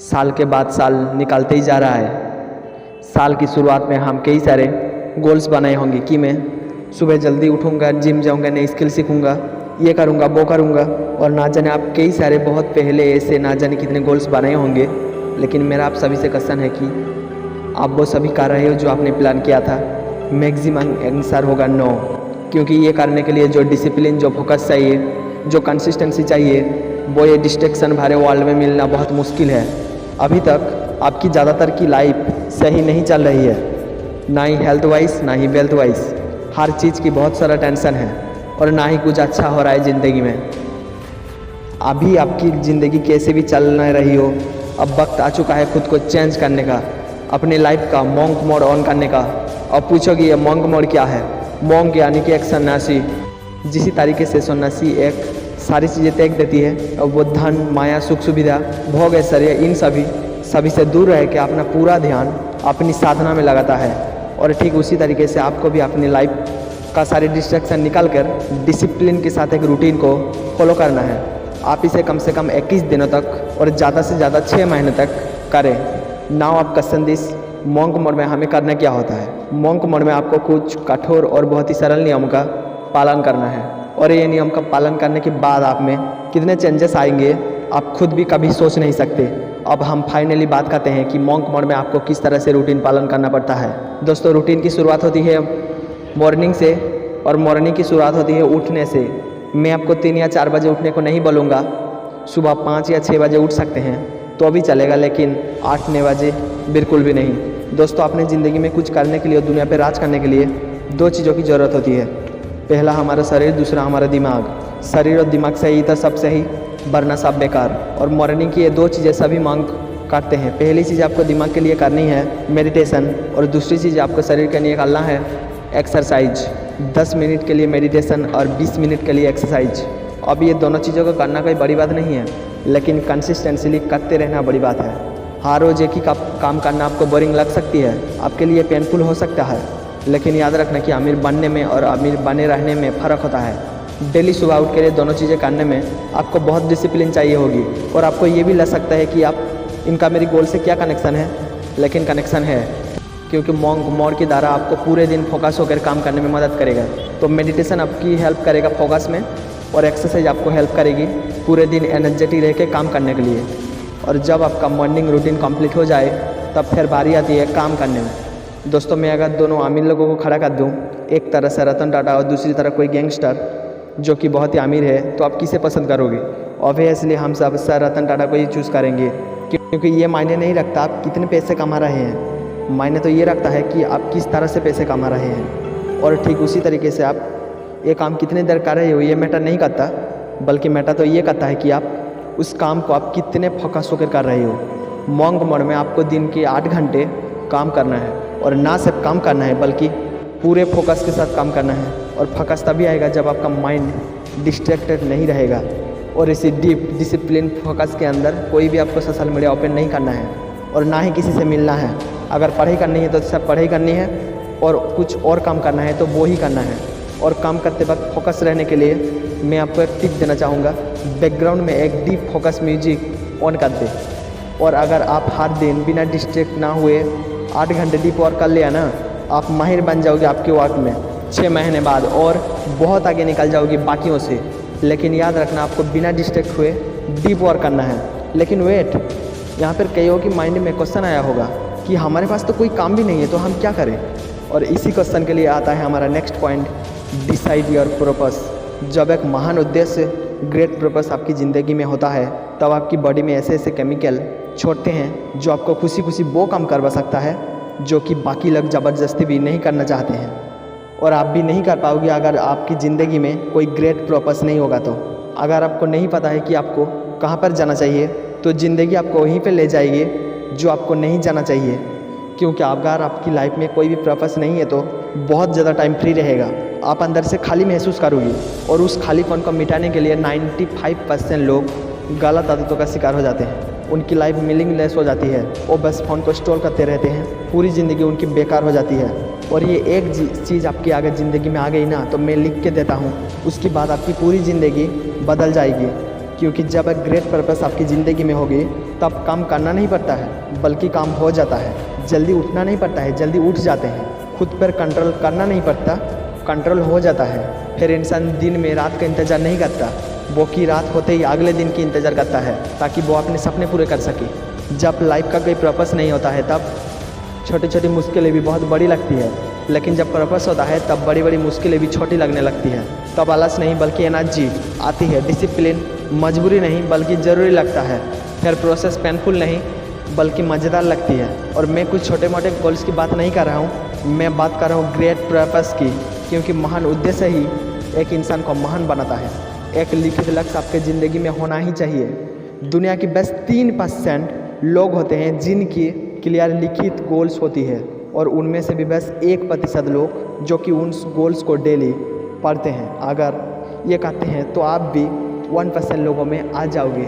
साल के बाद साल निकलते ही जा रहा है। साल की शुरुआत में हम कई सारे गोल्स बनाए होंगे कि मैं सुबह जल्दी उठूँगा, जिम जाऊँगा, नई स्किल सीखूँगा, ये करूँगा, वो करूँगा। और ना जाने आप कई सारे बहुत पहले ऐसे ना जाने कितने गोल्स बनाए होंगे, लेकिन मेरा आप सभी से क्वेश्चन है कि आप वो सभी कर रहे हो जो आपने प्लान किया था? मैक्सिमम आंसर होगा नो, क्योंकि ये करने के लिए जो डिसिप्लिन, जो फोकस चाहिए, जो कंसिस्टेंसी चाहिए, वो ये डिस्ट्रैक्शन भरे वर्ल्ड में मिलना बहुत मुश्किल है। अभी तक आपकी ज़्यादातर की लाइफ सही नहीं चल रही है, ना ही हेल्थ वाइज, ना ही वेल्थ वाइज। हर चीज़ की बहुत सारा टेंशन है और ना ही कुछ अच्छा हो रहा है ज़िंदगी में। अभी आपकी ज़िंदगी कैसे भी चल ना रही हो, अब वक्त आ चुका है खुद को चेंज करने का, अपने लाइफ का मॉन्क मोड ऑन करने का। और पूछोगे ये मॉन्क मोड क्या है? मॉन्क यानी कि एक सन्यासी, जिस तरीके से सन्यासी एक सारी चीज़ें त्याग देती है और वो धन, माया, सुख सुविधा, भोग, ऐश्वर्य, इन सभी से दूर रह के अपना पूरा ध्यान अपनी साधना में लगाता है। और ठीक उसी तरीके से आपको भी अपनी लाइफ का सारे डिस्ट्रैक्शन निकाल कर डिसिप्लिन के साथ एक रूटीन को फॉलो करना है। आप इसे कम से कम 21 दिनों तक और ज़्यादा से ज़्यादा 6 महीने तक करें। नाउ आप क्वेश्चन दिस, मॉन्क मोड में हमें करना क्या होता है? मॉन्क मोड में आपको कुछ कठोर और बहुत ही सरल नियमों का पालन करना है, और ये नियम का पालन करने के बाद आप में कितने चेंजेस आएंगे आप खुद भी कभी सोच नहीं सकते। अब हम फाइनली बात करते हैं कि मॉन्क मोड में आपको किस तरह से रूटीन पालन करना पड़ता है। दोस्तों, रूटीन की शुरुआत होती है मॉर्निंग से, और मॉर्निंग की शुरुआत होती है उठने से। मैं आपको 3 या 4 बजे उठने को नहीं बोलूँगा, सुबह 5 या 6 बजे उठ सकते हैं तो भी चलेगा, लेकिन 8-9 बजे बिल्कुल भी नहीं। दोस्तों, अपने ज़िंदगी में कुछ करने के लिए और दुनिया पर राज करने के लिए 2 चीज़ों की ज़रूरत होती है। पहला हमारा शरीर, दूसरा हमारा दिमाग। शरीर और दिमाग सही तो सब सही, वरना सब बेकार। और मॉर्निंग की ये 2 चीज़ें सभी मांग करते हैं। पहली चीज़ आपको दिमाग के लिए करनी है मेडिटेशन, और दूसरी चीज़ आपको शरीर के लिए करना है एक्सरसाइज। 10 मिनट के लिए मेडिटेशन और 20 मिनट के लिए एक्सरसाइज। अब ये दोनों चीज़ों को करना कोई बड़ी बात नहीं है, लेकिन कंसिस्टेंटली करते रहना बड़ी बात है। हर रोज़ एक ही काम करना आपको बोरिंग लग सकती है, आपके लिए पेनफुल हो सकता है, लेकिन याद रखना कि अमीर बनने में और अमीर बने रहने में फ़र्क होता है। डेली सुबह उठ के दोनों चीज़ें करने में आपको बहुत डिसिप्लिन चाहिए होगी, और आपको ये भी लग सकता है कि आप इनका मेरी गोल से क्या कनेक्शन है, लेकिन कनेक्शन है, क्योंकि मॉन्क मोड के द्वारा आपको पूरे दिन फोकस होकर काम करने में मदद करेगा। तो मेडिटेशन आपकी हेल्प करेगा फोकस में, और एक्सरसाइज आपको हेल्प करेगी पूरे दिन एनर्जेटिक रह के काम करने के लिए। और जब आपका मॉर्निंग रूटीन कंप्लीट हो जाए तब फिर बारी आती है काम करने में। दोस्तों, मैं अगर दोनों अमीर लोगों को खड़ा कर दूं, एक तरह से रतन टाटा और दूसरी तरफ कोई गैंगस्टर जो कि बहुत ही अमीर है, तो आप किसे पसंद करोगे? ऑब्वियसली हम सब सर रतन टाटा को ही चूज़ करेंगे, क्योंकि ये मायने नहीं रखता आप कितने पैसे कमा रहे हैं, मायने तो ये रखता है कि आप किस तरह से पैसे कमा रहे हैं। और ठीक उसी तरीके से आप ये काम कितने देर कर रहे हो ये मैटर नहीं करता, बल्कि मैटर तो ये करता है कि आप उस काम को आप कितने फोकस होकर कर रहे हो। मॉन्क मोड में आपको दिन के 8 घंटे काम करना है, और ना सिर्फ काम करना है बल्कि पूरे फोकस के साथ काम करना है। और फोकस तभी आएगा जब आपका माइंड डिस्ट्रैक्टेड नहीं रहेगा। और इसी डीप डिसिप्लिन फोकस के अंदर कोई भी आपको सोशल मीडिया ओपन नहीं करना है, और ना ही किसी से मिलना है। अगर पढ़ाई करनी है तो सब पढ़ाई करनी है, और कुछ और काम करना है तो वो ही करना है। और काम करते वक्त फोकस रहने के लिए मैं आपको एक टिप देना चाहूँगा, बैकग्राउंड में एक डीप फोकस म्यूजिक ऑन कर दे। और अगर आप हर दिन बिना डिस्ट्रैक्ट ना हुए 8 घंटे डीप वर्क कर लिया ना, आप माहिर बन जाओगे आपके वर्क में 6 महीने बाद, और बहुत आगे निकल जाओगे बाकियों से। लेकिन याद रखना, आपको बिना डिस्ट्रैक्ट हुए डीप वर्क करना है। लेकिन वेट, यहाँ पर कईयों की माइंड में क्वेश्चन आया होगा कि हमारे पास तो कोई काम भी नहीं है तो हम क्या करें? और इसी क्वेश्चन के लिए आता है हमारा next point, decide your purpose. जब एक महान उद्देश्य, ग्रेट पर्पस आपकी ज़िंदगी में होता है, तब आपकी बॉडी में ऐसे ऐसे केमिकल छोड़ते हैं जो आपको खुशी खुशी वो काम करवा सकता है जो कि बाकी लोग ज़बरदस्ती भी नहीं करना चाहते हैं। और आप भी नहीं कर पाओगे अगर आपकी ज़िंदगी में कोई ग्रेट पर्पस नहीं होगा तो। अगर आपको नहीं पता है कि आपको कहाँ पर जाना चाहिए, तो ज़िंदगी आपको वहीं पर ले जाएगी जो आपको नहीं जाना चाहिए। क्योंकि अगर आपकी लाइफ में कोई भी पर्पस नहीं है तो बहुत ज़्यादा टाइम फ्री रहेगा, आप अंदर से खाली महसूस करोगे। और उस खालीपन को मिटाने के लिए 95% लोग गलत आदतों का शिकार हो जाते हैं। उनकी लाइफ मीनिंगलेस हो जाती है, वो बस फ़ोन को स्क्रॉल करते रहते हैं, पूरी ज़िंदगी उनकी बेकार हो जाती है। और ये एक चीज़ आपकी अगर ज़िंदगी में आ गई ना, तो मैं लिख के देता हूँ, उसके बाद आपकी पूरी ज़िंदगी बदल जाएगी। क्योंकि जब एक ग्रेट पर्पस आपकी ज़िंदगी में होगी तब काम करना नहीं पड़ता है बल्कि काम हो जाता है। जल्दी उठना नहीं पड़ता है, जल्दी उठ जाते हैं। खुद पर कंट्रोल करना नहीं पड़ता, कंट्रोल हो जाता है। फिर इंसान दिन में रात का इंतज़ार नहीं करता, वो की रात होते ही अगले दिन की इंतज़ार करता है ताकि वो अपने सपने पूरे कर सके। जब लाइफ का कोई पर्पस नहीं होता है तब छोटी छोटी मुश्किलें भी बहुत बड़ी लगती है, लेकिन जब पर्पस होता है तब बड़ी बड़ी मुश्किलें भी छोटी लगने लगती हैं। तब आलस नहीं बल्कि एनर्जी आती है, डिसिप्लिन मजबूरी नहीं बल्कि ज़रूरी लगता है। फिर प्रोसेस पेनफुल नहीं बल्कि मज़ेदार लगती है। और मैं कुछ छोटे मोटे गोल्स की बात नहीं कर रहा हूँ, मैं बात कर रहा हूँ ग्रेट पर्पस की, क्योंकि महान उद्देश्य ही एक इंसान को महान बनाता है। एक लिखित लक्ष्य आपके ज़िंदगी में होना ही चाहिए। दुनिया की बस 3% लोग होते हैं जिनकी क्लियर लिखित गोल्स होती है, और उनमें से भी बस 1% लोग जो कि उन गोल्स को डेली पढ़ते हैं। अगर ये कहते हैं तो आप भी 1% लोगों में आ जाओगे।